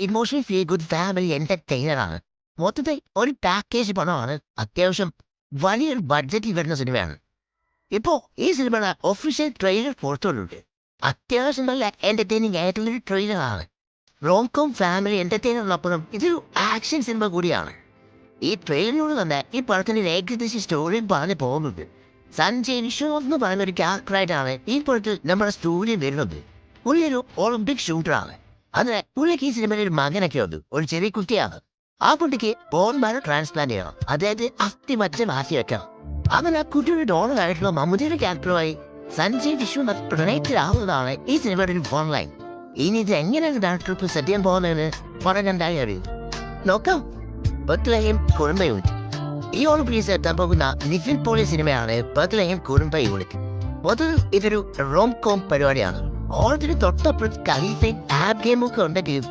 Emotional feel good family എന്റർടൈനറാണ്. മൊത്തത്തിൽ ഒരു പാക്കേജ് പണമാണ്. അത്യാവശ്യം വലിയൊരു ബഡ്ജറ്റിൽ വരുന്ന സിനിമയാണ്. ഇപ്പോൾ ഈ സിനിമയുടെ ഒഫീഷ്യൽ ട്രെയിലർ പുറത്തുവിട്ടുണ്ട്. അത്യാവശ്യം നല്ല എന്റർടൈനിങ് ആയിട്ടുള്ളൊരു ട്രെയിലറാണ്. റോംകോം ഫാമിലി എന്റർടൈനറിനൊപ്പം ഇതൊരു ആക്ഷൻ സിനിമ കൂടിയാണ്. ഈ ട്രെയിലറിനോട് തന്നെ ഈ പടത്തിന്റെ ഏകദേശം സ്റ്റോറിയും പറഞ്ഞു പോകുന്നുണ്ട്. സഞ്ജയ് വിശ്വനാഥ് എന്ന് പറയുന്ന ഒരു ക്യാരക്ടറായിട്ടാണ് ഈ പടത്തിൽ നമ്മുടെ സ്റ്റോറി വരുന്നത്. പുള്ളിയൊരു ഒളിമ്പിക് ഷൂട്ടറാണ്. അതിന് പുള്ളിക്ക് ഈ സിനിമയിൽ ഒരു മകനൊക്കെ ഉണ്ട്, ഒരു ചെറിയ കുട്ടിയാണ്. ആ കുട്ടിക്ക് ബോൺ മാരോ ട്രാൻസ്പ്ലാന്റ് ചെയ്യണം, അതായത് അസ്ഥി മജ്ജ മാറ്റി വെക്കണം. അങ്ങനെ ആ കുട്ടിയുടെ ഡോണറായിട്ടുള്ള മമ്മൂട്ടിയുടെ ക്യാരക്ടറുമായി സഞ്ജയ് വിശ്വനാഥ് പ്രണയത്തിലാവുന്നതാണ് ഈ സിനിമയുടെ ഒരു ഓൺലൈൻ. ഇനി ഇത് എങ്ങനെയാണ് ഡയറക്ടർ സെറ്റ് ചെയ്യാൻ പോകുന്നതെന്ന് വളരെ നന്നായി അറിയും. നോക്കാം. ബത്ലഹേം കുടുംബ യൂണിറ്റ് ഈ ഓണപ്രീസ് എത്താൻ പോകുന്ന നിഖിൽ പോളി സിനിമയാണ് ബത്ലഹേം കുടുംബ യൂണിറ്റ്. മൊത്തത്തിൽ ഇതൊരു റോം കോം പരിപാടിയാണ്. ഓണത്തിന് തൊട്ടപ്പുറത്ത് ഖലീഫയും ആബ് ഗെയിമൊക്കെ ഉണ്ടെങ്കിലും